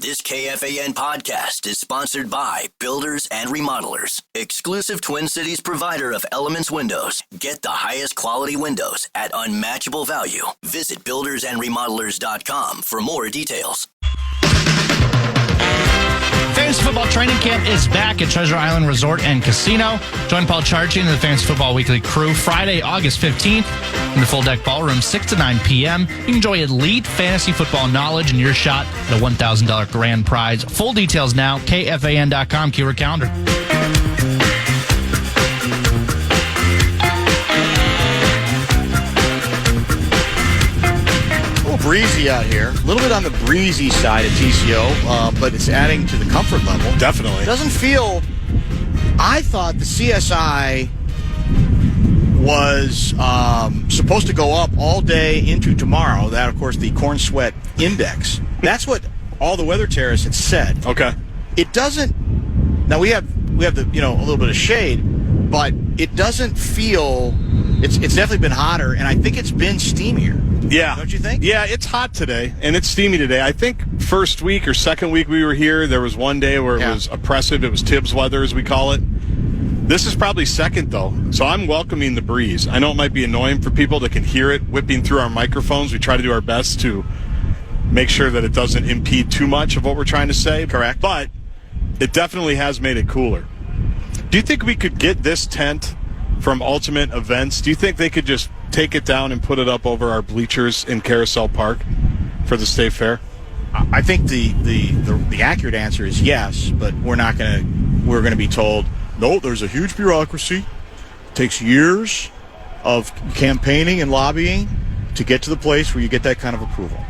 This KFAN podcast is sponsored by Builders and Remodelers, exclusive Twin Cities provider of Elements Windows. Get the highest quality windows at unmatchable value. Visit buildersandremodelers.com for more details. Fantasy Football Training Camp is back at Treasure Island Resort and Casino. Join Paul Charchi and the Fantasy Football Weekly crew Friday, August 15th in the Full Deck Ballroom, 6 to 9 p.m. You can enjoy elite fantasy football knowledge and your shot at a $1,000 grand prize. Full details now, KFAN.com, keyword calendar. Breezy out here. A little bit on the breezy side of TCO, but it's adding to the comfort level. Definitely. Doesn't feel... I thought the CSI was supposed to go up all day into tomorrow. That, of course, the corn sweat index. That's what all the weather terrorists had said. Okay. It doesn't... Now, we have the a little bit of shade, but it doesn't feel... It's definitely been hotter, and I think it's been steamier. Yeah. Don't you think? Yeah, it's hot today, and it's steamy today. I think first week or second week we were here, there was one day where it was oppressive. It was Tibbs weather, as we call it. This is probably second, though, so I'm welcoming the breeze. I know it might be annoying for people that can hear it whipping through our microphones. We try to do our best to make sure that it doesn't impede too much of what we're trying to say. Correct. But it definitely has made it cooler. Do you think we could get this tent from Ultimate Events? Do you think they could just take it down and put it up over our bleachers in Carousel Park for the State Fair? I think the accurate answer is yes, but we're going to be told, no, there's a huge bureaucracy. It takes years of campaigning and lobbying to get to the place where you get that kind of approval.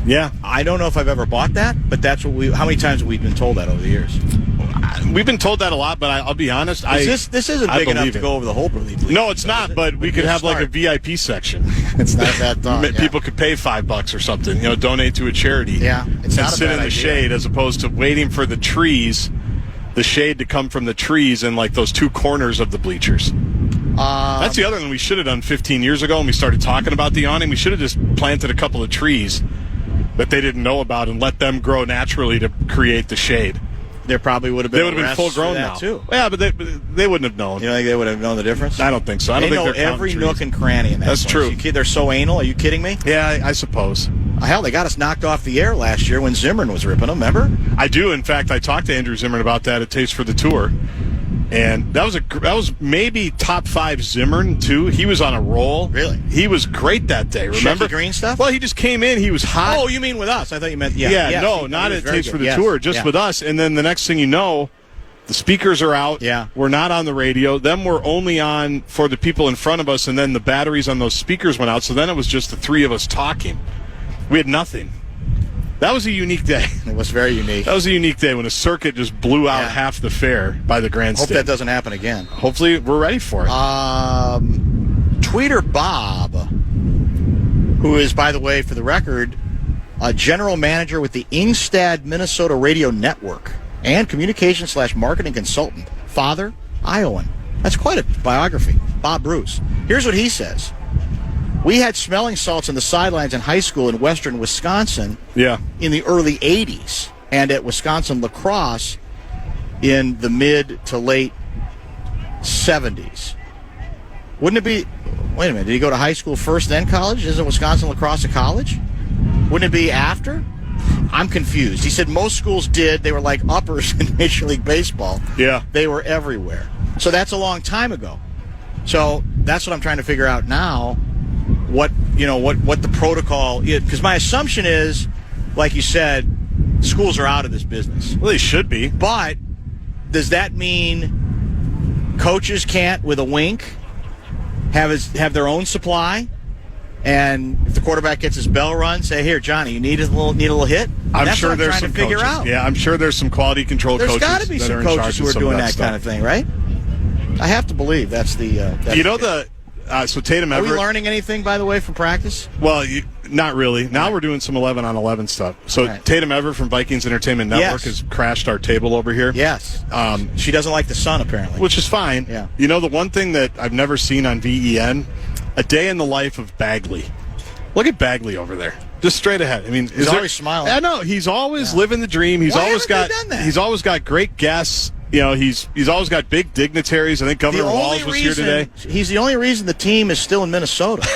Yeah. I don't know if I've ever bought that, but that's what how many times have we been told that over the years? We've been told that a lot, but I'll be honest. This isn't big enough to go over the whole bleacher. No, it's not, but we could have like a VIP section. It's not that thought. People could pay $5 or something, donate to a charity. Yeah, it's and not a sit bad in the idea. shade as opposed to waiting for the trees, the shade to come from the trees in like those two corners of the bleachers. That's the other thing we should have done 15 years ago when we started talking about the awning. We should have just planted a couple of trees that they didn't know about and let them grow naturally to create the shade. There probably would have been. They would have been full grown now too. Yeah, but they wouldn't have known. You don't think they would have known the difference? I don't think so. I don't think know they're every counting nook and cranny in that. That's place. true. They're so anal. Are you kidding me? Yeah, I suppose. Hell, they got us knocked off the air last year when Zimmern was ripping them. Remember? I do. In fact, I talked to Andrew Zimmern about that at Taste for the Tour, and that was maybe top 5 Zimmern too. He was on a roll. Really? He was great that day. Remember Shecky Green stuff? Well, he just came in. He was hot. Oh, you mean with us? I thought you meant not at Taste for the Tour, just with us. And then the next thing you know, the speakers are out. Yeah. We're not on the radio. Then we're only on for the people in front of us, and then the batteries on those speakers went out. So then it was just the three of us talking. We had nothing. That was a unique day. It was very unique. That was a unique day when a circuit just blew out half the fair by the grandstand. Hope that doesn't happen again. Hopefully we're ready for it. Tweeter Bob, who is, by the way, for the record, a general manager with the Ingstad, Minnesota Radio Network and communication/marketing consultant. Father, Iowan. That's quite a biography. Bob Bruce. Here's what he says. We had smelling salts in the sidelines in high school in western Wisconsin in the early 80s and at Wisconsin lacrosse in the mid to late 70s. Wouldn't it be... Wait a minute. Did he go to high school first, then college? Isn't Wisconsin lacrosse a college? Wouldn't it be after? I'm confused. He said most schools did. They were like uppers in Major League Baseball. Yeah. They were everywhere. So that's a long time ago. So that's what I'm trying to figure out now. What the protocol is, because my assumption is, like you said, schools are out of this business. Well, they should be. But does that mean coaches can't, with a wink, have their own supply? And if the quarterback gets his bell run, say, "Here, Johnny, you need a little hit." I'm That's sure what I'm there's trying some to figure coaches. out. Yeah, I'm sure there's some quality control There's coaches. There's got to be some coaches who are doing that kind of thing, right? I have to believe that's the. So Tatum Everett. Are we learning anything, by the way, from practice? Well, not really. Now we're doing some 11-on-11 stuff. So Tatum Everett from Vikings Entertainment Network has crashed our table over here. Yes. She doesn't like the sun, apparently. Which is fine. Yeah. You know, the one thing that I've never seen on VEN, a day in the life of Bagley. Look at Bagley over there. Just straight ahead. I mean, he's always smiling. I know he's always living the dream. He's always got great guests. You know, he's always got big dignitaries. I think Governor Walz was here today. He's the only reason the team is still in Minnesota.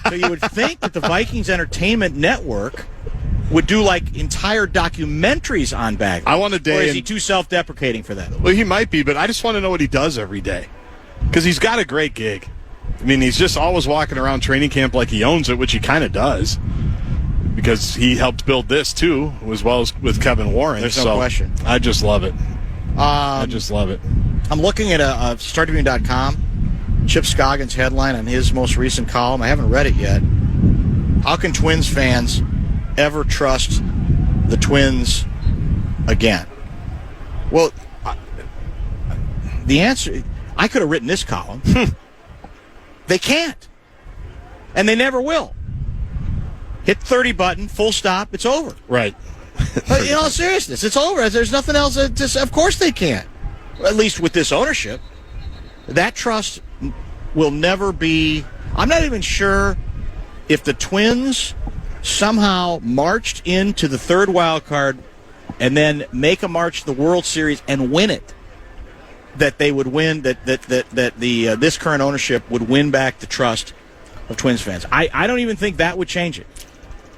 So you would think that the Vikings Entertainment Network would do like entire documentaries on Bagley. I want a day. Or is he too self-deprecating for that? Well, he might be, but I just want to know what he does every day because he's got a great gig. I mean, he's just always walking around training camp like he owns it, which he kind of does because he helped build this too, as well as with Kevin Warren. There's no question. I just love it. I just love it. I'm looking at StarTribune.com, Chip Scoggins' headline on his most recent column. I haven't read it yet. How can Twins fans ever trust the Twins again? Well, the answer, I could have written this column. They can't. And they never will. Hit 30 button, full stop, it's over. Right. In all seriousness, it's over. There's nothing else. Of course they can't. At least with this ownership. That trust will never be. I'm not even sure if the Twins somehow marched into the third wild card and then make a march to the World Series and win it, that they would win, that this current ownership would win back the trust of Twins fans. I don't even think that would change it.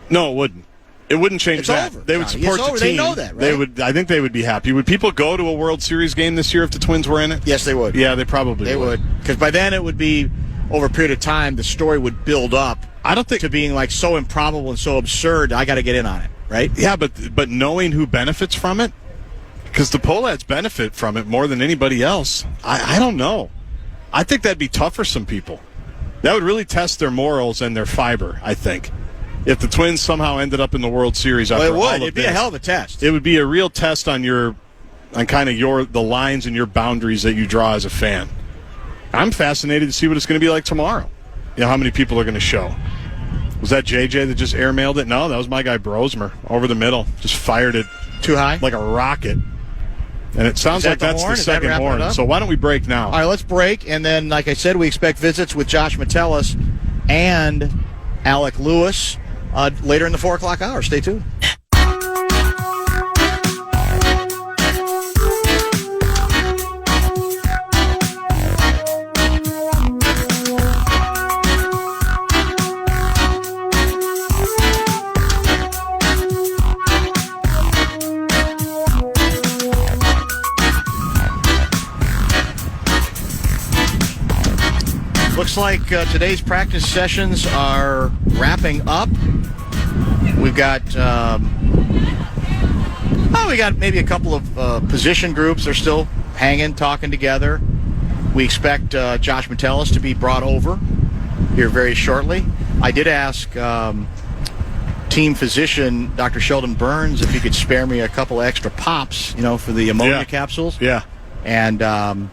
No, it wouldn't. It wouldn't change it's that. Over, they would support the team. They know that, right? I think they would be happy. Would people go to a World Series game this year if the Twins were in it? Yes, they would. Yeah, they probably would. Because by then it would be, over a period of time, the story would build up. I don't think to being like so improbable and so absurd. I got to get in on it, right? Yeah, but knowing who benefits from it, because the Pohlads benefit from it more than anybody else. I don't know. I think that'd be tough for some people. That would really test their morals and their fiber, I think. If the Twins somehow ended up in the World Series after all of this. It'd be a hell of a test. It would be a real test on the lines and your boundaries that you draw as a fan. I'm fascinated to see what it's going to be like tomorrow. You know, how many people are going to show. Was that JJ that just airmailed it? No, that was my guy Brosmer over the middle. Just fired it too high like a rocket. And it sounds like that's the second horn. So why don't we break now? All right, let's break. And then, like I said, we expect visits with Josh Metellus and Alec Lewis later in the 4 o'clock hour. Stay tuned. Looks like today's practice sessions are wrapping up. We've got we got maybe a couple of position groups. They're still hanging, talking together. We expect Josh Metellus to be brought over here very shortly. I did ask team physician Dr. Sheldon Burns if he could spare me a couple extra pops, for the ammonia capsules. Yeah. And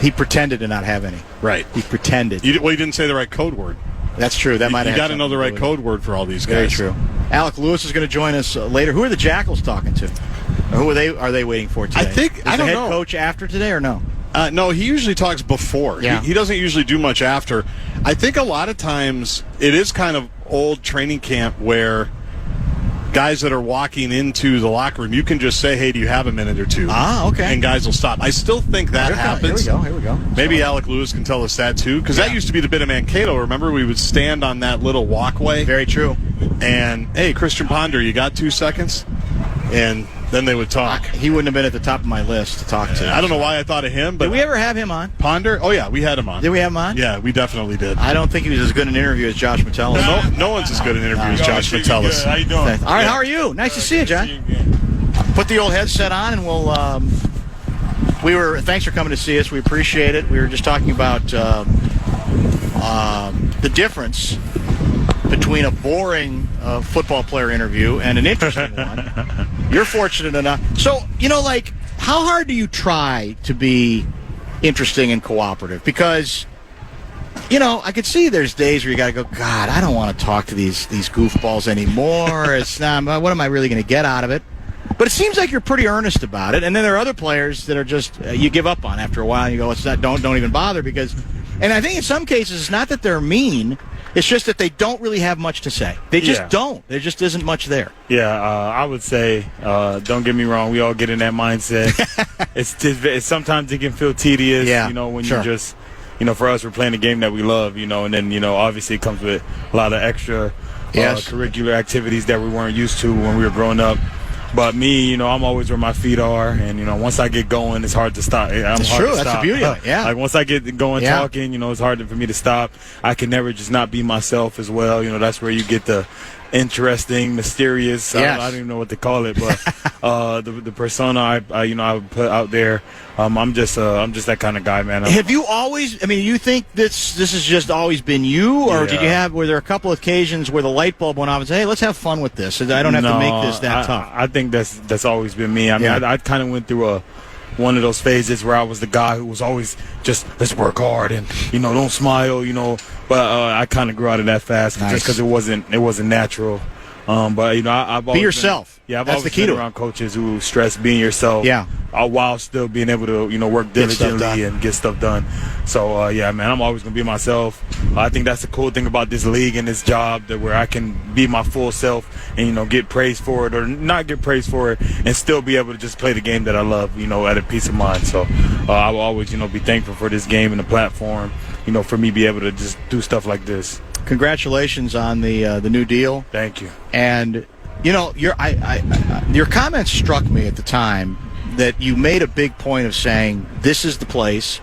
he pretended to not have any. Right. He pretended. You didn't say the right code word. That's true. That might have. You got to know the right code word for all these guys. Very true. Alec Lewis is going to join us later. Who are the Jackals talking to? Or who are they waiting for today? I think is the head coach after today or no? No, he usually talks before. Yeah. He doesn't usually do much after. I think a lot of times it is kind of old training camp where guys that are walking into the locker room, you can just say, hey, do you have a minute or two? Ah, okay. And guys will stop. I still think that happens. Here we go. Maybe Alec Lewis can tell us that, too, because that used to be the bit of Mankato. Remember, we would stand on that little walkway. Very true. And, hey, Christian Ponder, you got 2 seconds? And then they would talk. He wouldn't have been at the top of my list to talk to. I don't know why I thought of him, but did we ever have him on? Ponder? Oh, yeah, we had him on. Did we have him on? Yeah, we definitely did. I don't think he was as good an interview as Josh Metellus. No one's as good an interview as Josh Metellus. How you doing? All right, how are you? Nice to see you, John. Put the old headset on, and we'll. Thanks for coming to see us. We appreciate it. We were just talking about the difference between a boring football player interview and an interesting one. You're fortunate enough. So, how hard do you try to be interesting and cooperative? Because, I could see there's days where you got to go, God, I don't want to talk to these goofballs anymore. It's not, what am I really going to get out of it? But it seems like you're pretty earnest about it. And then there are other players that are just, you give up on after a while. And you go, it's not, don't even bother because, and I think in some cases it's not that they're mean. It's just that they don't really have much to say. They just don't. There just isn't much there. Yeah, I would say, don't get me wrong, we all get in that mindset. It's sometimes it can feel tedious, when you just, for us, we're playing a game that we love, and then, obviously it comes with a lot of extra curricular activities that we weren't used to when we were growing up. But me, I'm always where my feet are, and once I get going, it's hard to stop. That's true. That's the beauty of it. Yeah. Like once I get going talking, it's hard for me to stop. I can never just not be myself as well. That's where you get the interesting, mysterious. I don't even know what to call it, but the persona I would put out there. I'm just that kind of guy, man. Have you always? I mean, you think this has just always been you, or were there a couple of occasions where the light bulb went off and said, "Hey, let's have fun with this. I don't have to make this that tough." I think that's always been me. I mean, I kind of went through one of those phases where I was the guy who was always just, let's work hard and don't smile, But I kind of grew out of that fast just because it wasn't natural. But I've always be yourself. I've always been around coaches who stress being yourself. While still being able to work diligently and get stuff done. So man, I'm always gonna be myself. I think that's the cool thing about this league and this job, that where I can be my full self and get praised for it or not get praised for it and still be able to just play the game that I love. At a peace of mind. So I will always be thankful for this game and the platform. For me be able to just do stuff like this. Congratulations on the new deal. Thank you. And your comments struck me at the time that you made a big point of saying this is the place,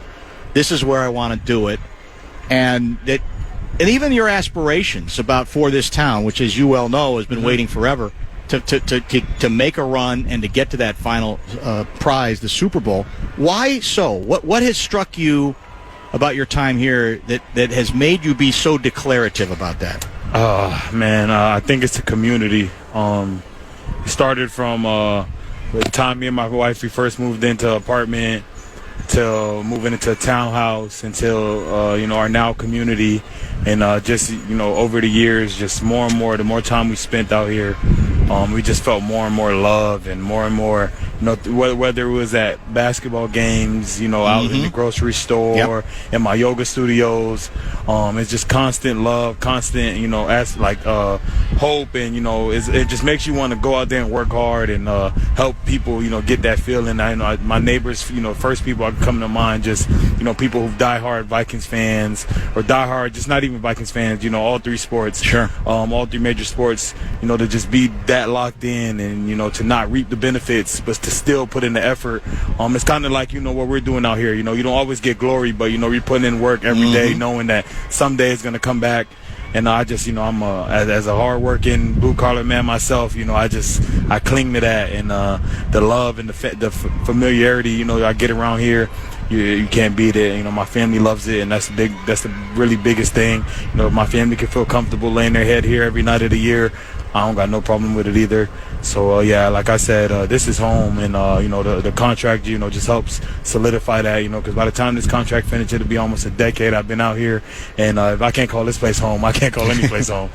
this is where I want to do it, and even your aspirations for this town, which as you well know has been waiting forever to make a run and to get to that final prize, the Super Bowl. Why so? What has struck you about your time here that has made you be so declarative about that? Man, I think it's the community. It started from the time me and my wife, we first moved into an apartment, to moving into a townhouse, until our now community, and just over the years, just more and more, the more time we spent out here, we just felt more and more love and more whether it was at basketball games, out in the grocery store, in my yoga studios. It's just constant love, constant, hope, and, it just makes you want to go out there and work hard and help people, get that feeling. I know my neighbors, first people that come to mind, just, people who diehard Vikings fans or diehard, just not even Vikings fans, all three sports. Sure. All three major sports, to just be that locked in and, to not reap the benefits, but to still put in the effort. It's kind of like, what we're doing out here. You don't always get glory, but, you're putting in work every day, knowing that someday it's going to come back. And I just, I'm as a hard-working blue-collar man myself, I cling to that, and the love and the familiarity, I get around here. You can't beat it. My family loves it, and that's the really biggest thing. My family can feel comfortable laying their head here every night of the year. I don't got no problem with it either. So, like I said, this is home, and, the contract, just helps solidify that, because by the time this contract finishes, it'll be almost a decade I've been out here, and if I can't call this place home, I can't call any place home.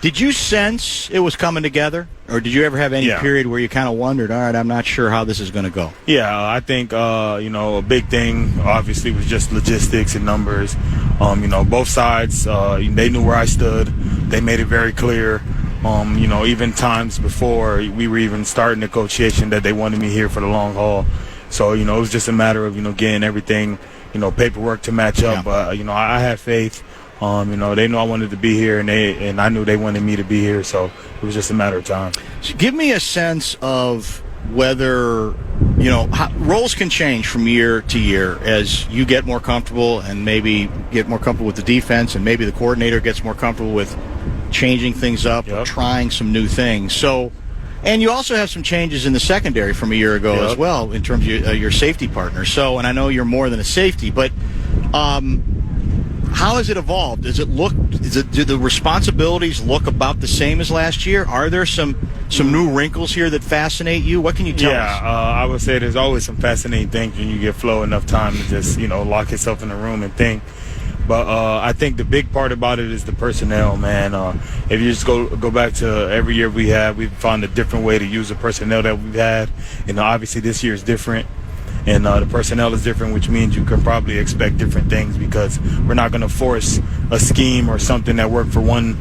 Did you sense it was coming together, or did you ever have any period where you kind of wondered, all right, I'm not sure how this is going to go? Yeah, I think, a big thing, obviously, was just logistics and numbers. Both sides, they knew where I stood. They made it very clear. Even times before we were even starting negotiation, that they wanted me here for the long haul. So, it was just a matter of, getting everything, paperwork to match up. But, I had faith. They knew I wanted to be here, and I knew they wanted me to be here. So it was just a matter of time. So give me a sense of whether, how, roles can change from year to year as you get more comfortable and maybe get more comfortable with the defense, and maybe the coordinator gets more comfortable with changing things up, or trying some new things. So, and you also have some changes in the secondary from a year ago as well in terms of your safety partner. So, and I know you're more than a safety, but how has it evolved? Do the responsibilities look about the same as last year? Are there some new wrinkles here that fascinate you? What can you tell us? I would say there's always some fascinating things when you get flow enough time to just, lock yourself in a room and think. But I think the big part about it is the personnel, man. If you just go back to every year we've found a different way to use the personnel that we've had. Obviously this year is different. and the personnel is different, which means you can probably expect different things because we're not going to force a scheme or something that worked for one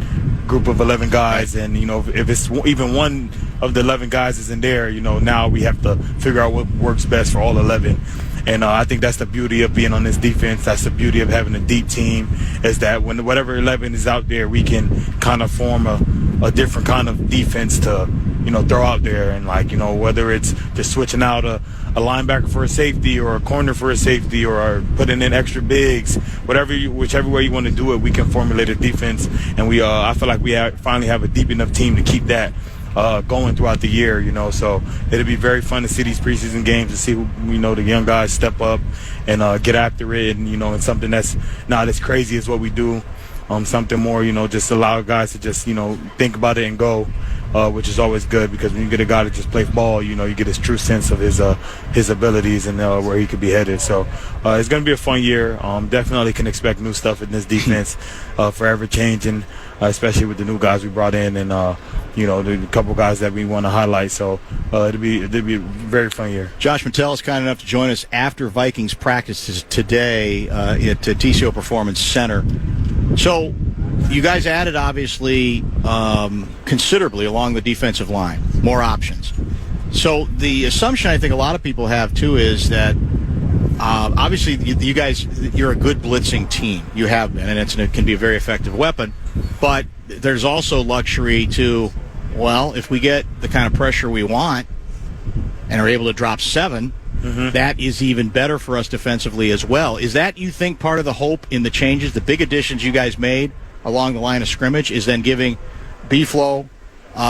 group of 11 guys, and if it's even one of the 11 guys isn't there, now we have to figure out what works best for all 11. And I think that's the beauty of being on this defense. That's the beauty of having a deep team, is that when whatever 11 is out there, we can kind of form a different kind of defense to, throw out there. And whether it's just switching out a linebacker for a safety or a corner for a safety or putting in extra bigs, whichever way you want to do it, we can formulate a defense. And I feel like we finally have a deep enough team to keep that going throughout the year, so it'll be very fun to see these preseason games, to see the young guys step up and get after it, and and something that's not as crazy as what we do, something more, just allow guys to just think about it and go, which is always good, because when you get a guy to just play ball, you get his true sense of his abilities and where he could be headed. So it's going to be a fun year. Definitely can expect new stuff in this defense, forever changing, especially with the new guys we brought in, and the couple guys that we want to highlight. So it'll be a very fun year. Josh Metellus kind enough to join us after Vikings practices today at TCO Performance Center. So you guys added, obviously, considerably along the defensive line, more options. So the assumption I think a lot of people have, too, is that obviously you guys, you're a good blitzing team. You have been, and it can be a very effective weapon. But there's also luxury to, if we get the kind of pressure we want and are able to drop 7, that is even better for us defensively as well. Is that, you think, part of the hope in the changes, the big additions you guys made along the line of scrimmage, is then giving B-Flow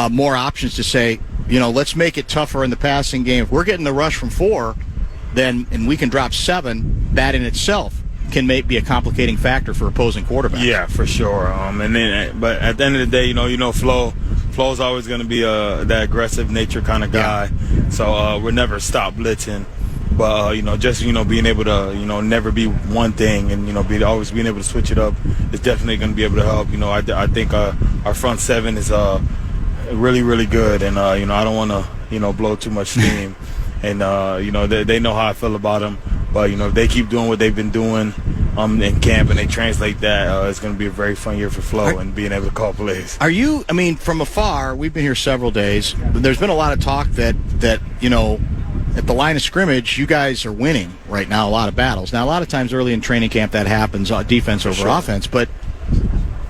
more options to say, let's make it tougher in the passing game. If we're getting the rush from 4, and we can drop 7, that in itself can be a complicating factor for opposing quarterbacks. Yeah, for sure. But at the end of the day, Flo's always going to be that aggressive nature kind of guy. Yeah. So we'll never stop blitzing. But just being able to never be one thing, and always being able to switch it up is definitely going to be able to help. I think our front 7 is really, really good, and I don't want to blow too much steam. And they know how I feel about them. But if they keep doing what they've been doing in camp, and they translate that, it's going to be a very fun year for Flo and being able to call plays. Are you? From afar, we've been here several days. There's been a lot of talk that at the line of scrimmage, you guys are winning right now a lot of battles. Now, a lot of times early in training camp that happens, defense over offense. But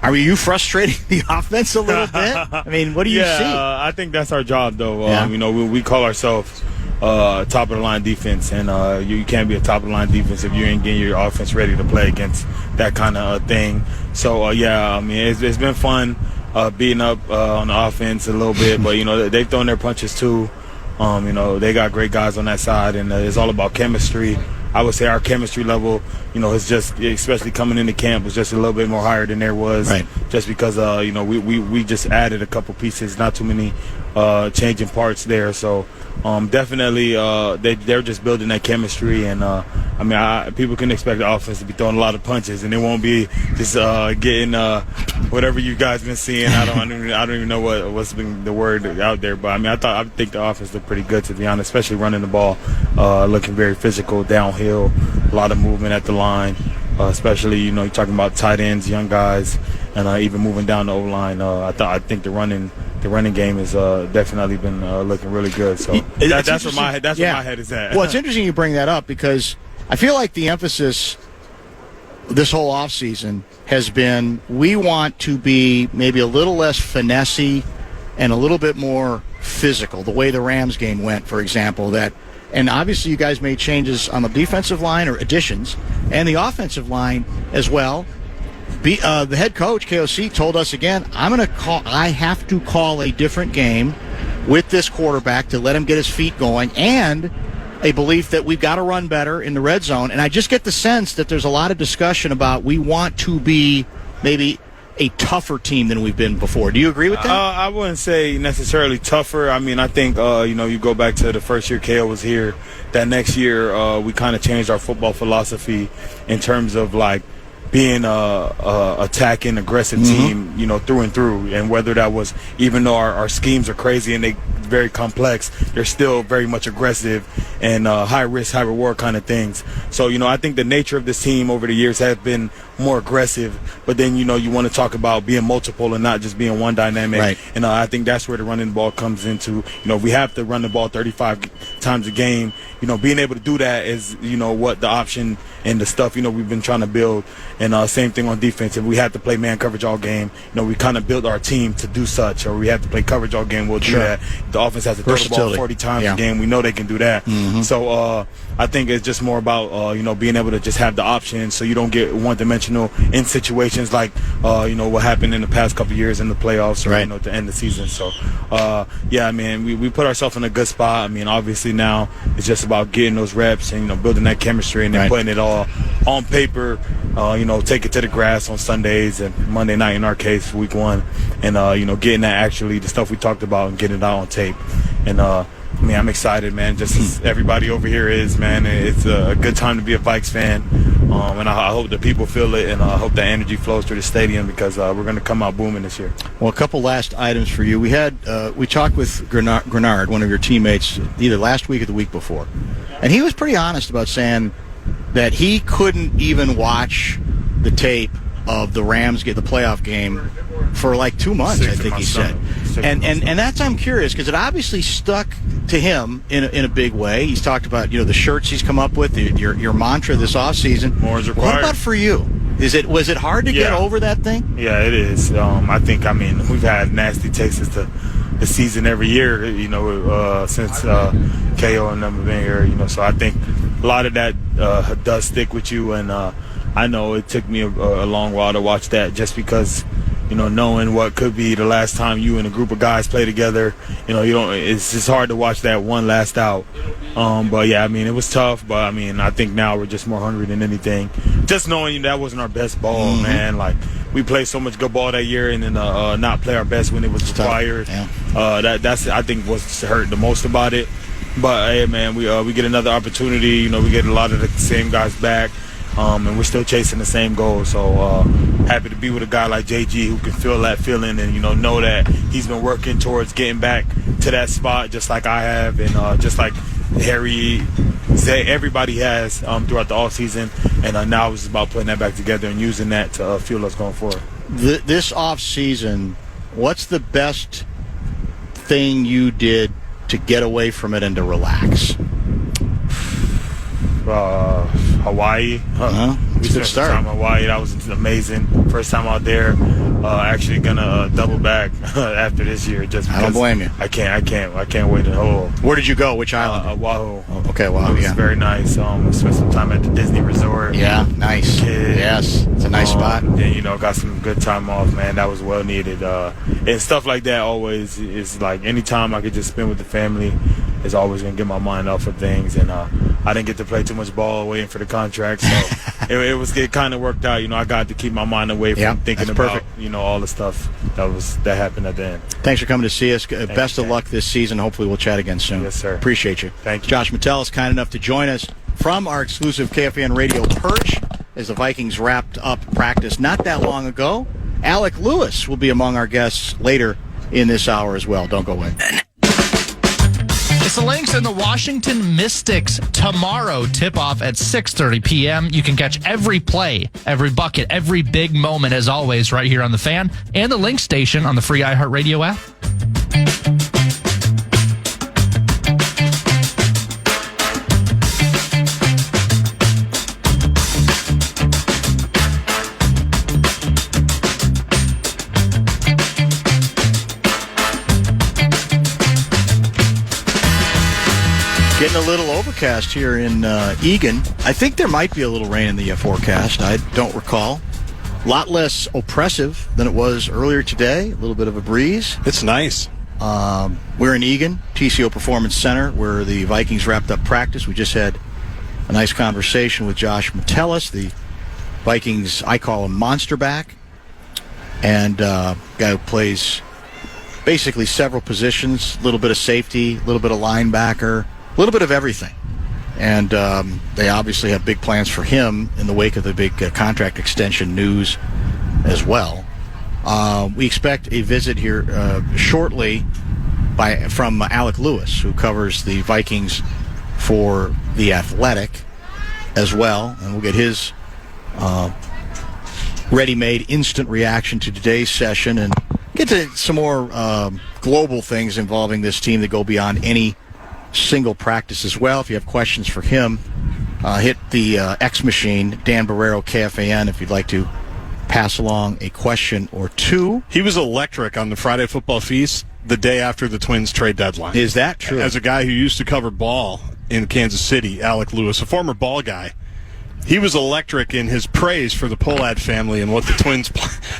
are you frustrating the offense a little bit? What do you see? I think that's our job, though. We call ourselves top of the line defense, and you can't be a top of the line defense if you ain't getting your offense ready to play against that kind of thing. So it's been fun beating up on the offense a little bit, but they've thrown their punches too. They got great guys on that side, and it's all about chemistry. I would say our chemistry level, is just, especially coming into camp, was just a little bit more higher than there was, just because we just added a couple pieces, not too many changing parts there. So definitely they're just building that chemistry, and people can expect the offense to be throwing a lot of punches, and it won't be just getting whatever you guys been seeing. I don't even know what's been the word out there, but I think the offense looked pretty good, to be honest, especially running the ball, looking very physical downhill, a lot of movement at the line, especially you're talking about tight ends, young guys, and even moving down the O-line. I think the running game has definitely been looking really good. So that's where my head is at. Well, it's interesting you bring that up, because I feel like the emphasis this whole offseason has been, we want to be maybe a little less finessey and a little bit more physical, the way the Rams game went, for example. And obviously you guys made changes on the defensive line, or additions, and the offensive line as well. The head coach, KOC, told us again, I have to call a different game with this quarterback to let him get his feet going, and a belief that we've got to run better in the red zone. And I just get the sense that there's a lot of discussion about, we want to be maybe a tougher team than we've been before. Do you agree with that? I wouldn't say necessarily tougher. I think, you go back to the first year KO was here. That next year, we kind of changed our football philosophy in terms of, being attacking, aggressive team, you know, through and through. And whether that was, even though our schemes are crazy and they very complex, they're still very much aggressive and high risk, high reward kind of things. So, you know, I think the nature of this team over the years has been more aggressive, but then, you know, you want to talk about being multiple and not just being one dynamic. Right. And I think that's where the running the ball comes into. You know, we have to run the ball 35 times a game. You know, being able to do that is, you know, what the option and the stuff, you know, we've been trying to build. And same thing on defense. If we have to play man coverage all game, you know, we kind of build our team to do such, or we have to play coverage all game, we'll do that. The offense has to throw the ball 40 times a game. We know they can do that. So I think it's just more about, you know, being able to just have the options so you don't get one-dimensional in situations like, you know, what happened in the past couple of years in the playoffs or, you know, at the end of the season. So, yeah, I mean, we put ourselves in a good spot. I mean, obviously now it's just about getting those reps and, you know, building that chemistry and then putting it all on paper, you know, take it to the grass on Sundays and Monday night in our case, week 1, and, you know, getting that actually, the stuff we talked about and getting it out on tape. And, I mean, I'm excited, man, just as everybody over here is, man. It's a good time to be a Vikes fan, and I hope the people feel it, and I hope that energy flows through the stadium because we're going to come out booming this year. Well, a couple last items for you. We talked with Grenard, one of your teammates, either last week or the week before, and he was pretty honest about saying that he couldn't even watch the tape of the Rams get the playoff game for like 2 months, I think he said. And that's, I'm curious, because it obviously stuck to him in a big way. He's talked about, you know, the shirts he's come up with, your mantra this offseason. More is required. What about for you? Was it hard to get over that thing? Yeah, it is. I mean, we've had nasty takes to the season every year, you know, since KO and them have been here, you know. So I think a lot of that does stick with you, and I know it took me a long while to watch that just because, you know, knowing what could be the last time you and a group of guys play together, you know, it's just hard to watch that one last out. But yeah, I mean, it was tough, but I mean, I think now we're just more hungry than anything. Just knowing that wasn't our best ball, man. Like, we played so much good ball that year and then not play our best when it was required. That's, I think, what's hurt the most about it. But hey, man, we get another opportunity. You know, we get a lot of the same guys back. And we're still chasing the same goal. So happy to be with a guy like JG who can feel that feeling and, you know that he's been working towards getting back to that spot just like I have and just like Harry, Zay, everybody has throughout the offseason. And now it's about putting that back together and using that to fuel us going forward. This offseason, what's the best thing you did to get away from it and to relax? Hawaii. We spent some time in Hawaii. That was amazing. First time out there. Actually gonna double back after this year. Just because I don't blame you. I can't wait to hold. Where did you go? Which island? Oahu. Oh, okay, Oahu. It was very nice. We spent some time at the Disney Resort. Yeah, nice. Yes, it's a nice spot. And you know, got some good time off, man. That was well needed. And stuff like that always is like anytime I could just spend with the family is always gonna get my mind off of things. And I didn't get to play too much ball waiting for the contract, so it kind of worked out. You know, I got to keep my mind away from thinking about you know all the stuff that happened at the end. Thanks for coming to see us. Best of luck this season. Hopefully we'll chat again soon. Yes, sir. Appreciate you. Thank you. Josh Metellus, kind enough to join us from our exclusive KFAN radio perch as the Vikings wrapped up practice not that long ago. Alec Lewis will be among our guests later in this hour as well. Don't go away. It's the Lynx and the Washington Mystics tomorrow. Tip-off at 6:30 p.m. You can catch every play, every bucket, every big moment, as always, right here on the Fan and the Lynx station on the free iHeartRadio app. Getting a little overcast here in Eagan. I think there might be a little rain in the forecast. I don't recall. A lot less oppressive than it was earlier today. A little bit of a breeze. It's nice. We're in Eagan, TCO Performance Center, where the Vikings wrapped up practice. We just had a nice conversation with Josh Metellus, the Vikings, I call him monster back, and guy who plays basically several positions, a little bit of safety, a little bit of linebacker, a little bit of everything. and they obviously have big plans for him in the wake of the big contract extension news as well. We expect a visit here shortly from Alec Lewis, who covers the Vikings for The Athletic as well, and we'll get his ready-made instant reaction to today's session and get to some more global things involving this team that go beyond any single practice as well. If you have questions for him, hit the X machine, Dan Barreiro, KFAN, if you'd like to pass along a question or two. He was electric on the Friday Football Feast the day after the Twins trade deadline. Is that true? As a guy who used to cover ball in Kansas City, Alec Lewis, a former ball guy, he was electric in his praise for the Pohlad family and what the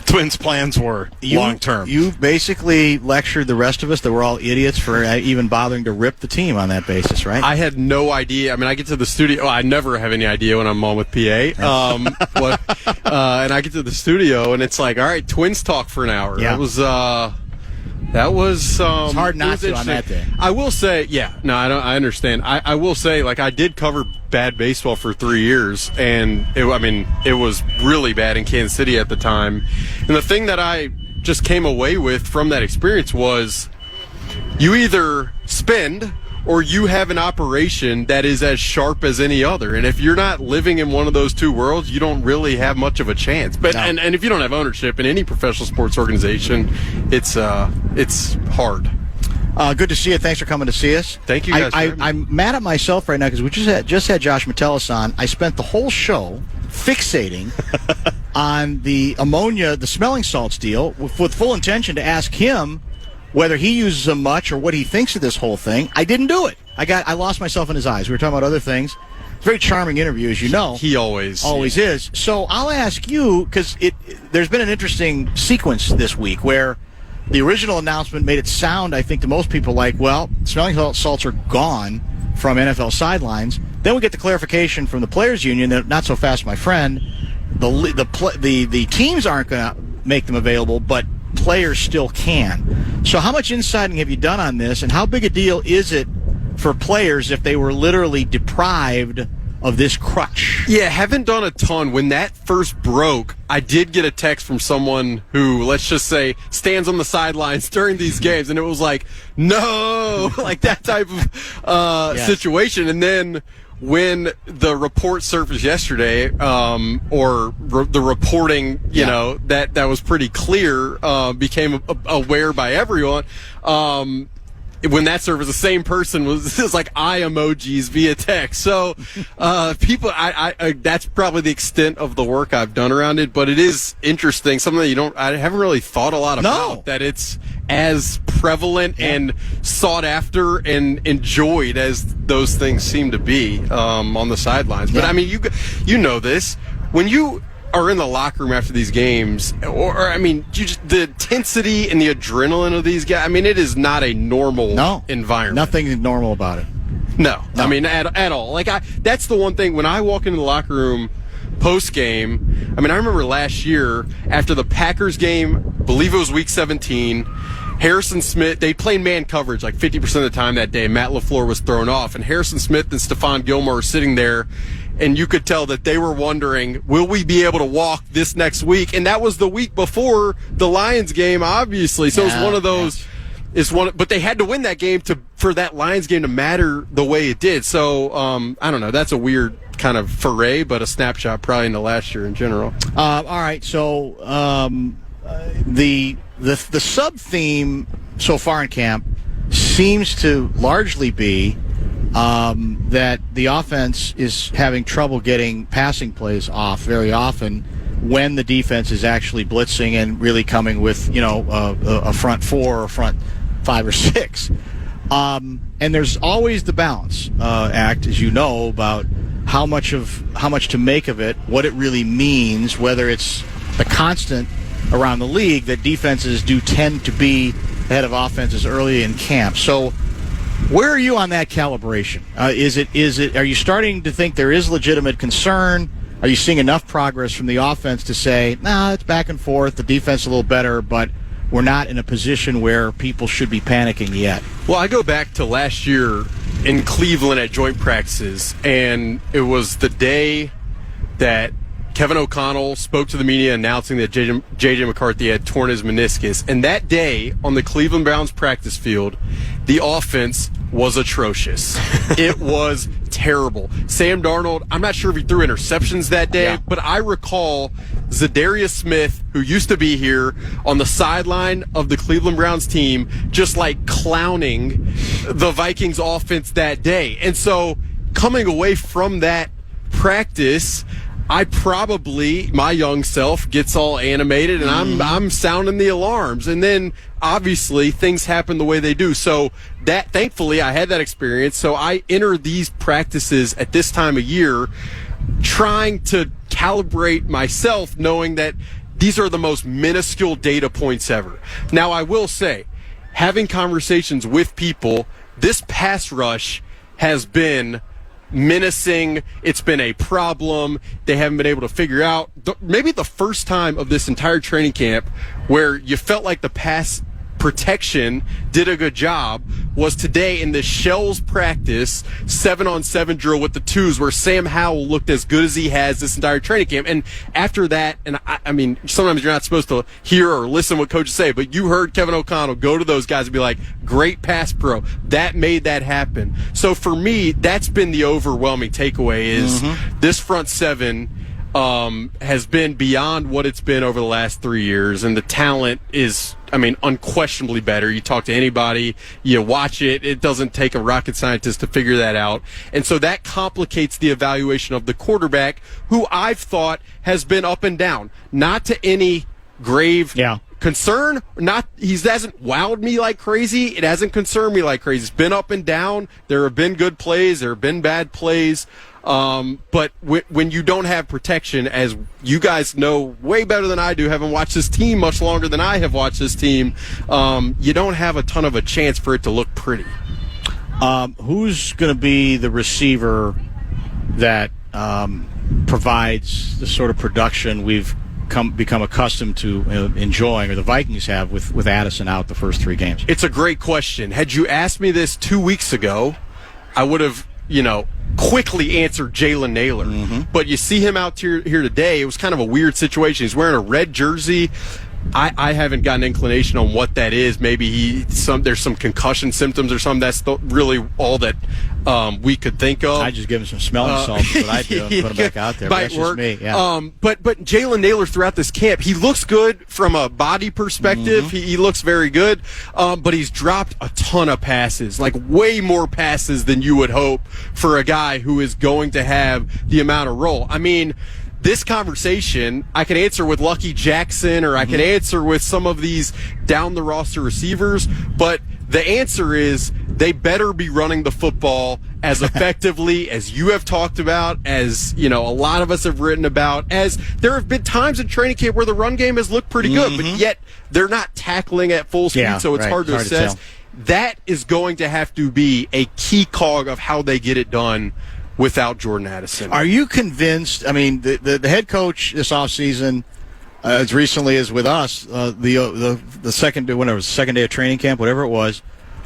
Twins' plans were long term. You basically lectured the rest of us that we're all idiots for even bothering to rip the team on that basis, right? I had no idea. I mean, I get to the studio. I never have any idea when I'm on with PA. And I get to the studio, and it's like, all right, Twins talk for an hour. Yeah. That was it's hard not to on that day. I will say, I understand. I will say, like, I did cover bad baseball for 3 years, and it was really bad in Kansas City at the time. And the thing that I just came away with from that experience was you either spend or you have an operation that is as sharp as any other. And if you're not living in one of those two worlds, you don't really have much of a chance. But and if you don't have ownership in any professional sports organization, it's hard. Good to see you. Thanks for coming to see us. Thank you, guys. I'm mad at myself right now because we just had Josh Metellus on. I spent the whole show fixating on the ammonia, the smelling salts deal, with full intention to ask him whether he uses them much or what he thinks of this whole thing. I didn't do it. I lost myself in his eyes. We were talking about other things. It's a very charming interview, as you know. He always is. So I'll ask you, because there's been an interesting sequence this week where the original announcement made it sound, I think, to most people like, well, smelling salts are gone from NFL sidelines. Then we get the clarification from the Players Union that, not so fast, my friend, the teams aren't going to make them available, but players still can. So how much insiding have you done on this, and how big a deal is it for players if they were literally deprived of this crutch? Yeah, haven't done a ton. When that first broke, I did get a text from someone who, let's just say, stands on the sidelines during these games, and it was like, no, like that type of situation. And then when the report surfaced yesterday, the reporting, that was pretty clear, became aware by everyone. When that surfaced, the same person was like eye emojis via text. So, people, I that's probably the extent of the work I've done around it. But it is interesting, something that I haven't really thought a lot about. No. That it's as prevalent and sought after and enjoyed as those things seem to be on the sidelines. But I mean, you know this when you are in the locker room after these games, the intensity and the adrenaline of these guys. I mean, it is not a normal environment. Nothing normal about it. No. I mean, at all. Like that's the one thing when I walk into the locker room post game. I mean, I remember last year after the Packers game, I believe it was week 17. Harrison Smith, they played man coverage like 50% of the time that day. Matt LaFleur was thrown off, and Harrison Smith and Stephon Gilmore were sitting there, and you could tell that they were wondering, will we be able to walk this next week? And that was the week before the Lions game, obviously. So it was one of those. But they had to win that game for that Lions game to matter the way it did. So I don't know. That's a weird kind of foray, but a snapshot probably into last year in general. All right. So the sub theme so far in camp seems to largely be that the offense is having trouble getting passing plays off very often when the defense is actually blitzing and really coming with a front four or front 5 or 6. And there's always the balance act, as you know, about how much to make of it, what it really means, whether it's the constant around the league that defenses do tend to be ahead of offenses early in camp. So where are you on that calibration? Are you starting to think there is legitimate concern? Are you seeing enough progress from the offense to say, it's back and forth, the defense a little better, but we're not in a position where people should be panicking yet. Well, I go back to last year in Cleveland at joint practices, and it was the day that Kevin O'Connell spoke to the media announcing that J.J. McCarthy had torn his meniscus. And that day on the Cleveland Browns practice field, the offense was atrocious. It was terrible. Sam Darnold, I'm not sure if he threw interceptions that day, but I recall Zadarius Smith, who used to be here on the sideline of the Cleveland Browns team, just like clowning the Vikings offense that day. And so coming away from that practice, my young self gets all animated, and I'm sounding the alarms. And then obviously things happen the way they do. So that, thankfully, I had that experience. So I enter these practices at this time of year trying to calibrate myself, knowing that these are the most minuscule data points ever. Now, I will say, having conversations with people, this pass rush has been menacing. It's been a problem. They haven't been able to figure out. Maybe the first time of this entire training camp where you felt like the pass protection did a good job was today in the Shells practice 7-on-7 drill with the twos, where Sam Howell looked as good as he has this entire training camp. And after that, and I mean, sometimes you're not supposed to hear or listen what coaches say, but you heard Kevin O'Connell go to those guys and be like, great pass pro. That made that happen. So for me, that's been the overwhelming takeaway is this front seven has been beyond what it's been over the last 3 years, and the talent is, I mean, unquestionably better. You talk to anybody, you watch it, it doesn't take a rocket scientist to figure that out. And so that complicates the evaluation of the quarterback, who I've thought has been up and down. Not to any grave concern. He hasn't wowed me like crazy. It hasn't concerned me like crazy. It's been up and down. There have been good plays. There have been bad plays. But when you don't have protection, as you guys know way better than I do, having watched this team much longer than I have watched this team, you don't have a ton of a chance for it to look pretty. Who's going to be the receiver that provides the sort of production we've become accustomed to enjoying, or the Vikings have with Addison out the first 3 games? It's a great question. Had you asked me this 2 weeks ago, I would have, quickly answered Jalen Naylor. But you see him out here today, it was kind of a weird situation. He's wearing a red jersey. I haven't got an inclination on what that is. Maybe there's some concussion symptoms or something. That's really all that we could think of. I just give him some smelling salts. What I do, put him back out there. That's just me. Yeah. But Jalen Naylor throughout this camp, he looks good from a body perspective. He looks very good. But he's dropped a ton of passes, like way more passes than you would hope for a guy who is going to have the amount of role. I mean, this conversation I can answer with Lucky Jackson, or I can answer with some of these down the roster receivers, but the answer is they better be running the football as effectively as you have talked about, as a lot of us have written about, as there have been times in training camp where the run game has looked pretty good, but yet they're not tackling at full speed, so it's hard to assess. That is going to have to be a key cog of how they get it done without Jordan Addison. Are you convinced? I mean, the head coach this offseason, as recently as with us, the second day of training camp, whatever it was,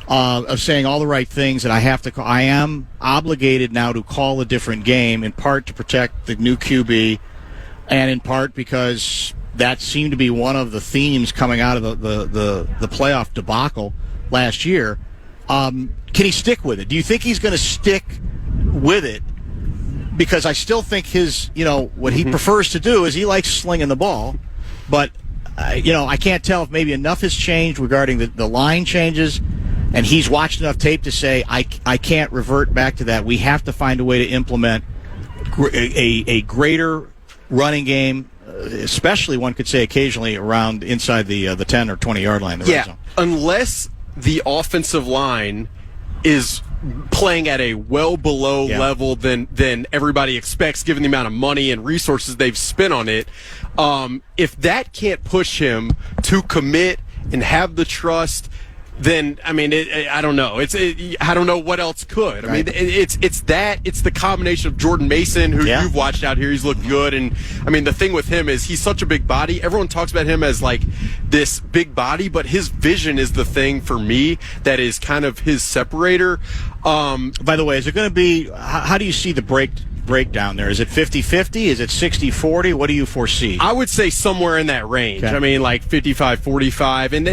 of saying all the right things, and I am obligated now to call a different game, in part to protect the new QB, and in part because that seemed to be one of the themes coming out of the playoff debacle last year. Can he stick with it? Do you think he's going to stick with it? Because I still think his, what he prefers to do is he likes slinging the ball. But, I can't tell if maybe enough has changed regarding the line changes, and he's watched enough tape to say, I can't revert back to that. We have to find a way to implement a greater running game, especially one could say occasionally around inside the 10 or 20-yard line. The red zone. Unless the offensive line is playing at a well below level than everybody expects, given the amount of money and resources they've spent on it. If that can't push him to commit and have the trust, then I mean, I don't know. I don't know what else could. I mean, it's the combination of Jordan Mason, who you've watched out here. He's looked good, and I mean, the thing with him is he's such a big body. Everyone talks about him as like this big body, but his vision is the thing for me that is kind of his separator. By the way, is it going to be? How do you see the breakdown there? Is it 50-50? Is it 60-40? What do you foresee? I would say somewhere in that range. Okay. I mean, like 55-45, and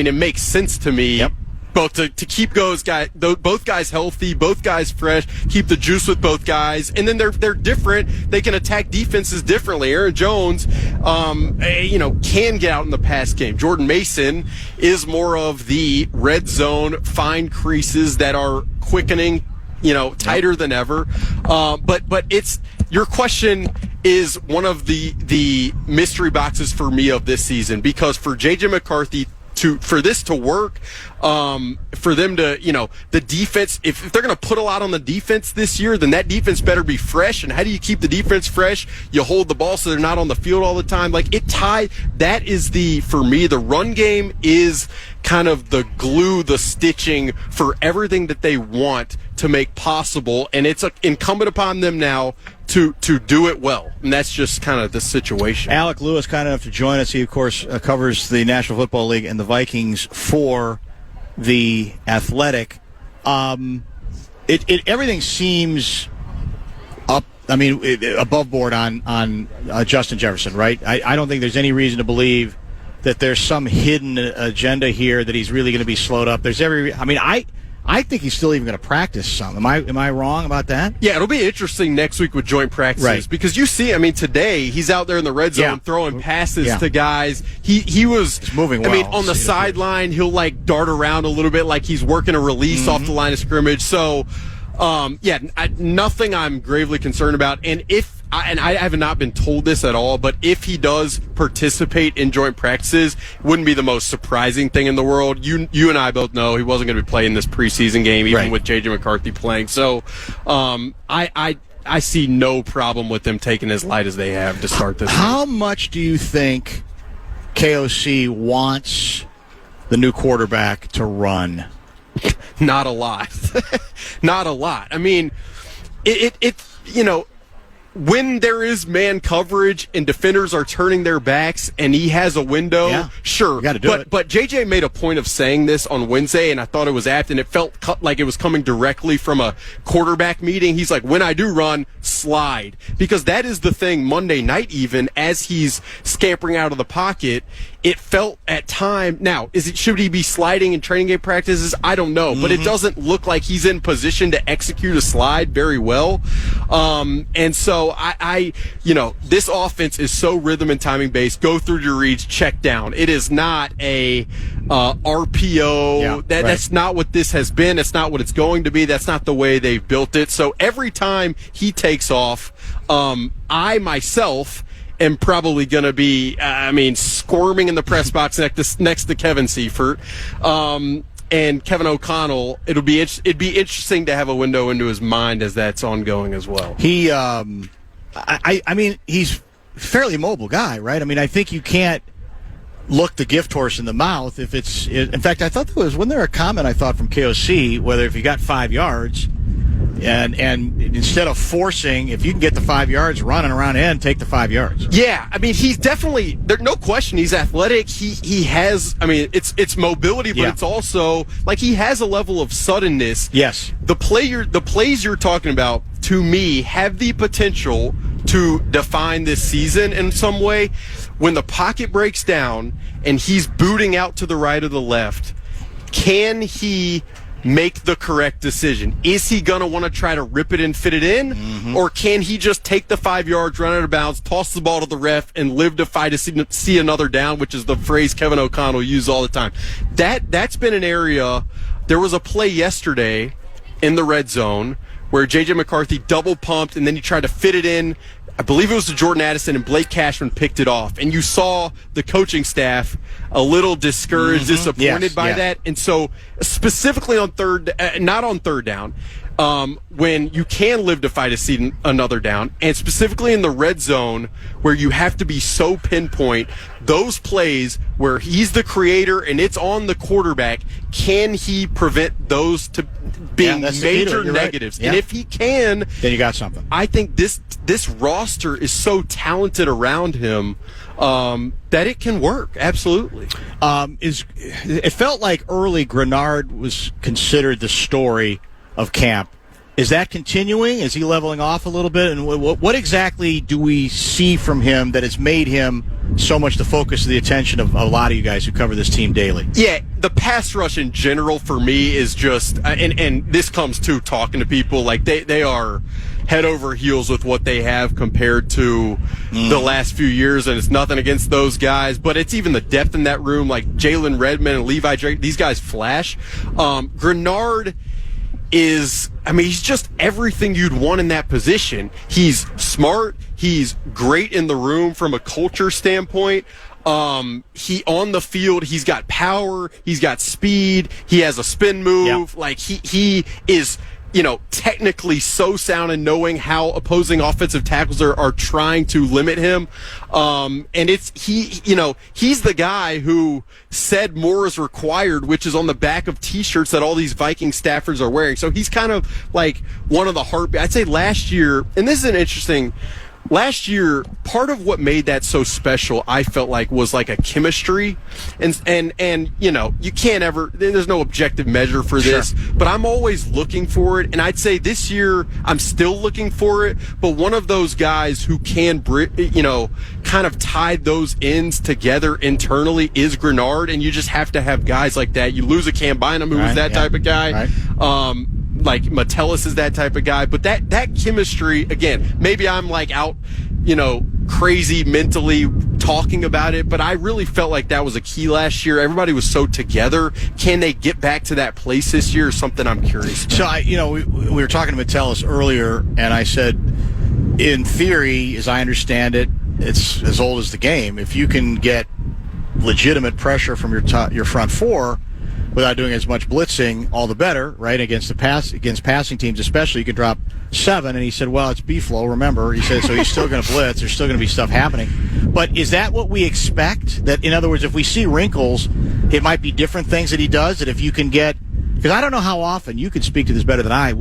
it makes sense to me. Yep. Both to keep both guys healthy, both guys fresh, keep the juice with both guys, and then they're different. They can attack defenses differently. Aaron Jones, can get out in the pass game. Jordan Mason is more of the red zone, fine creases that are quickening, tighter than ever. But it's your question is one of the mystery boxes for me of this season, because for J.J. McCarthy for this to work, for them to, the defense, if they're going to put a lot on the defense this year, then that defense better be fresh. And how do you keep the defense fresh? You hold the ball so they're not on the field all the time. Like that is for me, the run game is kind of the glue, the stitching for everything that they want to make possible. And it's incumbent upon them now to do it well. And that's just kind of the situation. Alec Lewis, kind enough to join us. He, of course, covers the National Football League and the Vikings for The Athletic. Everything seems up, above board on Justin Jefferson, right? I don't think there's any reason to believe that there's some hidden agenda here that he's really going to be slowed up. I think he's still even going to practice some. Am I wrong about that? Yeah, it'll be interesting next week with joint practices, right? Because you see, today he's out there in the red zone throwing passes to guys. He's moving well. On the sideline, he'll like dart around a little bit like he's working a release off the line of scrimmage. So, nothing I'm gravely concerned about. And I have not been told this at all, but if he does participate in joint practices, it wouldn't be the most surprising thing in the world. You and I both know he wasn't going to be playing this preseason game, even with J.J. McCarthy playing. So I see no problem with them taking as light as they have to start this. How much do you think KOC wants the new quarterback to run? Not a lot. Not a lot. I mean, when there is man coverage and defenders are turning their backs and he has a window, sure. You got to do it. But JJ made a point of saying this on Wednesday, and I thought it was apt, and it felt like it was coming directly from a quarterback meeting. He's like, when I do run, slide. Because that is the thing Monday night, even as he's scampering out of the pocket, it felt at time. Now, should he be sliding in training game practices? I don't know, but it doesn't look like he's in position to execute a slide very well. And so this offense is so rhythm and timing based. Go through your reads, check down. It is not a RPO. That's not what this has been. It's not what it's going to be. That's not the way they've built it. So every time he takes off, I myself am probably going to be, squirming in the press box next to Kevin Seifert. And Kevin O'Connell, it'd be interesting to have a window into his mind as that's ongoing as well. He, he's a fairly mobile guy, right? I think you can't look the gift horse in the mouth if it's. In fact, I thought wasn't there a comment I thought from KOC whether if you got 5 yards. And instead of forcing, if you can get the 5 yards, running around and take the 5 yards. Yeah, he's definitely, there's no question, he's athletic. He has, it's mobility, but it's also like he has a level of suddenness. Yes. The plays you're talking about, to me, have the potential to define this season in some way. When the pocket breaks down and he's booting out to the right or the left, can he make the correct decision? Is he going to want to try to rip it and fit it in? Or can he just take the 5 yards, run out of bounds, toss the ball to the ref, and live to fight to see another down, which is the phrase Kevin O'Connell uses all the time. That's been an area. There was a play yesterday in the red zone where J.J. McCarthy double pumped, and then he tried to fit it in. I believe it was to Jordan Addison, and Blake Cashman picked it off. And you saw the coaching staff a little discouraged, disappointed by that. And so specifically on not on third down, when you can live to fight a seed another down, and specifically in the red zone where you have to be so pinpoint, those plays where he's the creator and it's on the quarterback, can he prevent those to being major negatives? Right. Yeah. And if he can, then you got something. I think this roster is so talented around him that it can work. Absolutely. It felt like early Grenard was considered the story of camp. Is that continuing? Is he leveling off a little bit? And what exactly do we see from him that has made him so much the focus of the attention of a lot of you guys who cover this team daily? Yeah, the pass rush in general for me is just, and this comes to talking to people, like they are head over heels with what they have compared to the last few years, and it's nothing against those guys, but it's even the depth in that room, like Jalen Redmond and Levi Drake, these guys flash. Grenard is, he's just everything you'd want in that position. He's smart. He's great in the room from a culture standpoint. He on the field, he's got power. He's got speed. He has a spin move. Yep. Like he is, technically so sound in knowing how opposing offensive tackles are trying to limit him. And he's the guy who said more is required, which is on the back of t-shirts that all these Viking staffers are wearing. So he's kind of like one of the heartbeat. I'd say last year, and this is an interesting, last year, part of what made that so special, I felt like, was like a chemistry, and you can't ever. There's no objective measure for this, but I'm always looking for it, and I'd say this year I'm still looking for it. But one of those guys who can, kind of tie those ends together internally is Grenard, and you just have to have guys like that. You lose a Cam Bynum, who was that type of guy. Right. Like Metellus is that type of guy, but that chemistry, again, maybe I'm like out, crazy mentally talking about it, but I really felt like that was a key last year. Everybody was so together. Can they get back to that place this year? Is something I'm curious about. So we were talking to Metellus earlier, and I said, in theory, as I understand it, it's as old as the game. If you can get legitimate pressure from your front four without doing as much blitzing, all the better, right? Against passing teams, especially, you can drop 7. And he said, well, it's B-flow, remember? He said, so he's still going to blitz. There's still going to be stuff happening. But is that what we expect? That, in other words, if we see wrinkles, it might be different things that he does, that if you can get, because I don't know how often, you could speak to this better than I,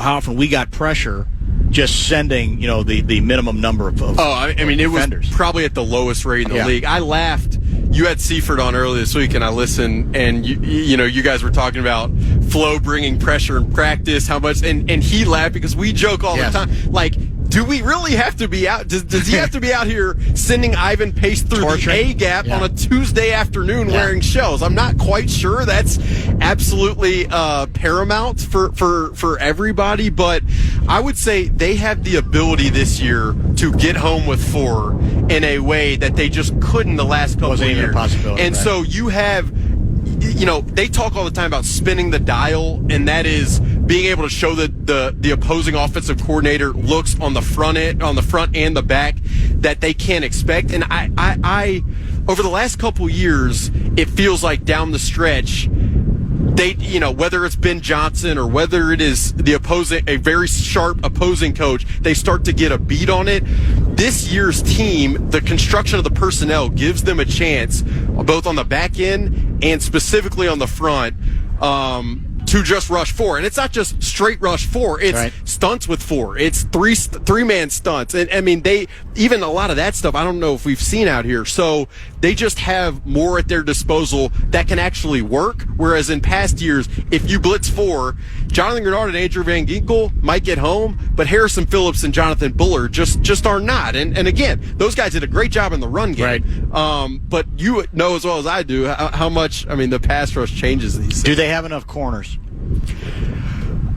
how often we got pressure just sending, the minimum number of it defenders. Was probably at the lowest rate in the league. I laughed. You had Seifert on earlier this week, and I listened, and you guys were talking about Flo bringing pressure in practice, how much, and he laughed because we joke all the time, like, do we really have to be out? Does he have to be out here sending Ivan Pace through the A-gap on a Tuesday afternoon wearing shells? I'm not quite sure. That's absolutely paramount for everybody. But I would say they have the ability this year to get home with 4 in a way that they just couldn't the last couple of years. Even a possibility, and so you have, they talk all the time about spinning the dial, and that is being able to show the opposing offensive coordinator looks on the front and the back that they can't expect. And I over the last couple years, it feels like down the stretch, they, whether it's Ben Johnson or whether it is a very sharp opposing coach, they start to get a beat on it. This year's team, the construction of the personnel gives them a chance, both on the back end and specifically on the front, to just rush 4. And it's not just straight rush 4. It's stunts with 4. It's three-man stunts. And they, even a lot of that stuff, I don't know if we've seen out here. So they just have more at their disposal that can actually work. Whereas in past years, if you blitz 4, Jonathan Grenard and Andrew Van Ginkel might get home, but Harrison Phillips and Jonathan Bullard just are not. And again, those guys did a great job in the run game. Right. But you know as well as I do how much, the pass rush changes these things. Do they have enough corners?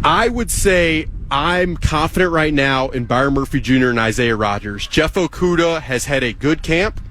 I would say I'm confident right now in Byron Murphy Jr. and Isaiah Rodgers. Jeff Okudah has had a good camp.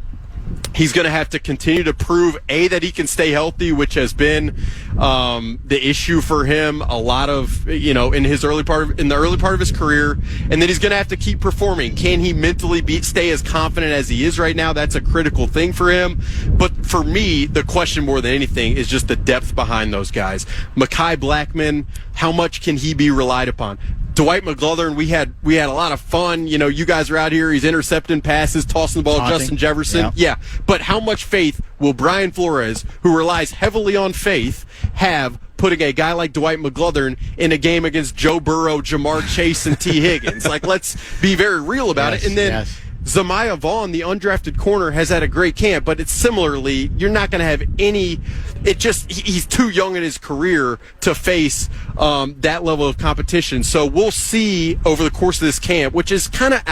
He's going to have to continue to prove, A, that he can stay healthy, which has been the issue for him a lot of, in the early part of his career. And then he's going to have to keep performing. Can he mentally stay as confident as he is right now? That's a critical thing for him. But for me, the question more than anything is just the depth behind those guys. Mekhi Blackmon, how much can he be relied upon? Dwight McGlothern, we had a lot of fun. You guys are out here. He's intercepting passes, tossing the ball to Justin Jefferson. Yeah. But how much faith will Brian Flores, who relies heavily on faith, have putting a guy like Dwight McGlothern in a game against Joe Burrow, Jamar Chase, and T. Higgins? Let's be very real about it. And then Zamiah Vaughn, the undrafted corner, has had a great camp, but it's similarly, you're not going to have any. He's too young in his career to face that level of competition. So we'll see over the course of this camp, which is kind of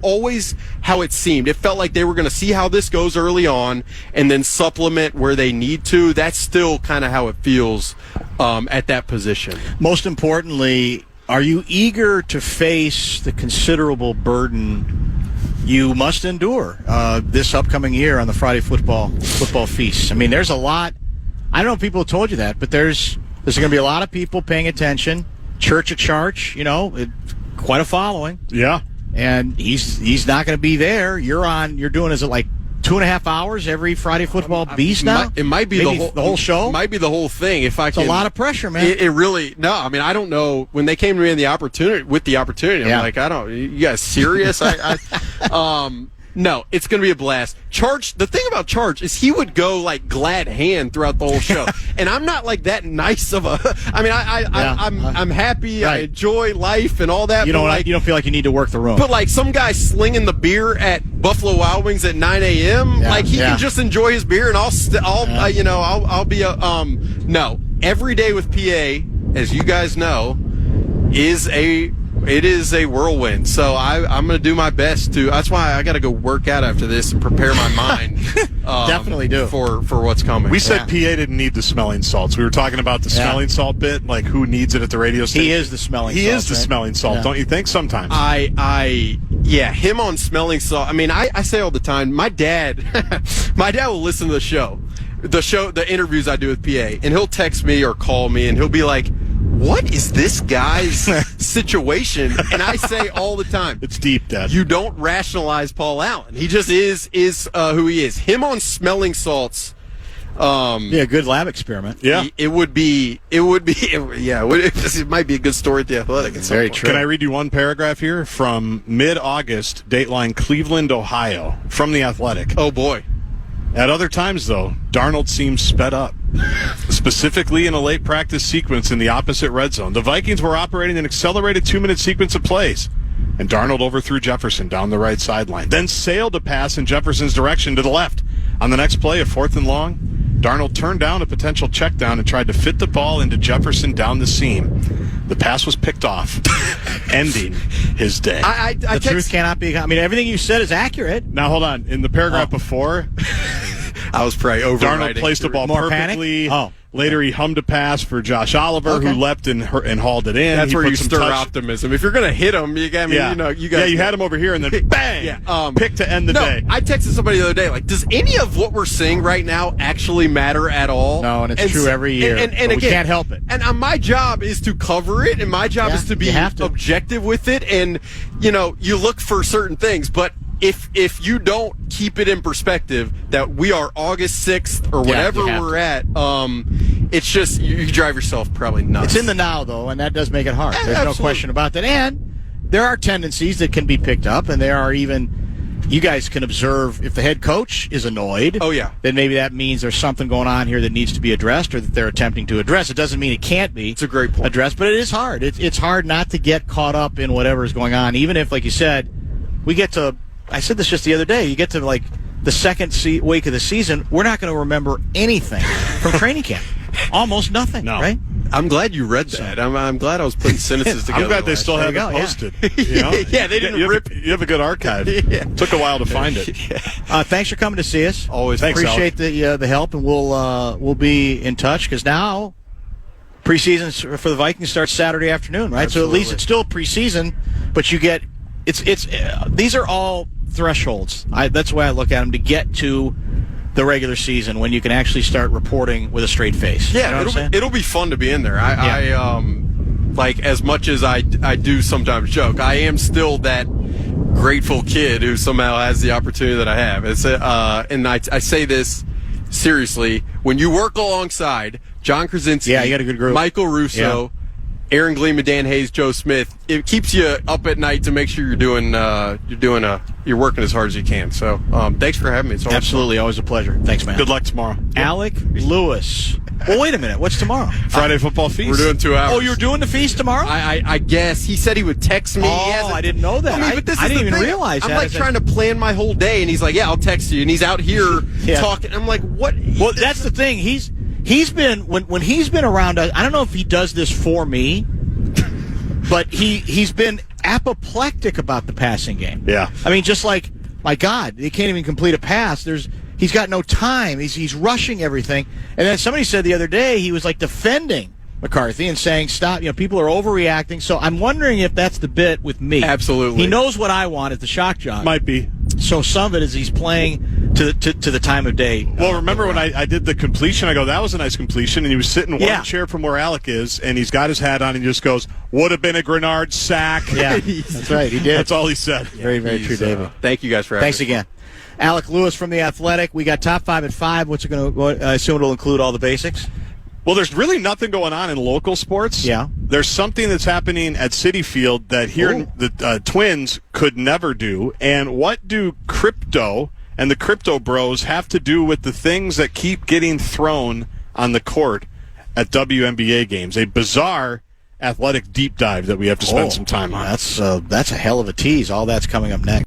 always how it seemed. It felt like they were going to see how this goes early on and then supplement where they need to. That's still kind of how it feels at that position. Most importantly, are you eager to face the considerable burden you must endure this upcoming year on the Friday football feast? I mean, there's a lot. I don't know if people have told you that, but there's going to be a lot of people paying attention. Church at Charge, quite a following. Yeah. And he's not going to be there. You're doing, is it like 2.5 hours every Friday football beast now? It might be the whole show. It might be the whole thing. It's a lot of pressure, man. It really, no, I mean, I don't know. When they came to me with the opportunity, I'm like, you guys serious? No, it's going to be a blast. Charge. The thing about Charge is he would go like glad hand throughout the whole show, and I'm not like that nice of a. I mean, I'm happy. Right. I enjoy life and all that. You don't feel like you need to work the room. But like some guy slinging the beer at Buffalo Wild Wings at 9 a.m. Like he can just enjoy his beer, and I'll be a no. Every day with PA, as you guys know, is a whirlwind. So I'm going to do my best to. That's why I got to go work out after this and prepare my mind. Definitely do for what's coming. We said PA didn't need the smelling salts. We were talking about the smelling salt bit, like who needs it at the radio station. He is the smelling. He is the smelling salt, don't you think? Sometimes. Him on smelling salt. I mean, I say all the time. My dad will listen to the show, the interviews I do with PA, and he'll text me or call me, and he'll be like, what is this guy's situation? And I say all the time, it's deep, Dad. You don't rationalize Paul Allen. He just is who he is. Him on smelling salts. A good lab experiment. Yeah, it might be a good story at the Athletic. It's very true. Can I read you one paragraph here from mid-August, Dateline, Cleveland, Ohio, from the Athletic? Oh boy. At other times, though, Darnold seems sped up, specifically in a late practice sequence in the opposite red zone. The Vikings were operating an accelerated 2-minute sequence of plays, and Darnold overthrew Jefferson down the right sideline, then sailed a pass in Jefferson's direction to the left. On the next play, a 4th and long, Darnold turned down a potential check down and tried to fit the ball into Jefferson down the seam. The pass was picked off, ending his day. The truth cannot be. I mean, everything you said is accurate. Now, hold on. In the paragraph before, I was probably overriding. Darnold placed the ball perfectly. Later, he hummed a pass for Josh Oliver, who leapt and hauled it in. That's where you stir optimism. If you're going to hit him, you guys. You had him over here, and then bang, pick to end the day. I texted somebody the other day, like, does any of what we're seeing right now actually matter at all? No, and it's true every year. And again, we can't help it. And my job is to cover it, and my job is to be objective with it. And you look for certain things, but if you don't keep it in perspective that we are August 6th or whatever we're at, it's just you drive yourself probably nuts. It's in the now, though, and that does make it hard. There's no question about that. And there are tendencies that can be picked up, and there are even, you guys can observe if the head coach is annoyed. Oh, yeah. Then maybe that means there's something going on here that needs to be addressed or that they're attempting to address. It doesn't mean it can't be. It's a great point. Addressed, but it is hard. It's hard not to get caught up in whatever is going on, even if, like you said, we get to, I said this just the other day, you get to like the second week of the season, we're not going to remember anything from training camp. Almost nothing, right? I'm glad you read that. I'm glad I was putting sentences together. I'm glad they still have it posted. Yeah, they didn't rip. You have a good archive. Took a while to find it. Thanks for coming to see us. Always. Thanks, appreciate the help, and we'll be in touch because now preseason for the Vikings starts Saturday afternoon, right? Absolutely. So at least it's still preseason, but you get these are all thresholds. That's the way I look at them to get to the regular season when you can actually start reporting with a straight face. Yeah, You know what I'm it'll be fun to be in there. I like, as much as I do sometimes joke, I am still that grateful kid who somehow has the opportunity that I have. It's and I say this seriously, when you work alongside John Krasinski, you got a good group. Michael Russo, Aaron Gleeman, Dan Hayes, Joe Smith, it keeps you up at night to make sure you're working as hard as you can. So thanks for having me. It's Absolutely, always a pleasure. Thanks, man. Good luck tomorrow. Alec Lewis. Well, wait a minute. What's tomorrow? Friday football feast. We're doing 2 hours. Oh, you're doing the feast tomorrow? I guess he said he would text me. Oh, I didn't know that. But this I is didn't the even thing. realize I'm that. like trying to plan my whole day, and he's like, "Yeah, I'll text you." And he's out here talking. I'm like, "What?" Well, that's the thing. He's been when he's been around. I don't know if he does this for me, but he's been apoplectic about the passing game. Yeah. I mean, just like, my God, he can't even complete a pass. He's got no time. He's rushing everything. And then somebody said the other day he was like defending McCarthy and saying, "Stop! People are overreacting." So I'm wondering if that's the bit with me. Absolutely. He knows what I want at the shock jock. Might be. So some of it is he's playing to the time of day. Well, remember when I did the completion, I go, that was a nice completion, and he was sitting one chair from where Alec is, and he's got his hat on, and he just goes, "Would have been a Grenard sack." Yeah, that's right. He did. That's all he said. Very, very true, David. Thank you guys for having Thanks me. again. Alec Lewis from The Athletic. We got Top 5 at 5. What's it going to, I assume it'll include all the basics? Well, there's really nothing going on in local sports. Yeah. There's something that's happening at Citi Field that here the Twins could never do. And what do crypto and the crypto bros have to do with the things that keep getting thrown on the court at WNBA games? A bizarre athletic deep dive that we have to spend some time on. That's a hell of a tease. All that's coming up next.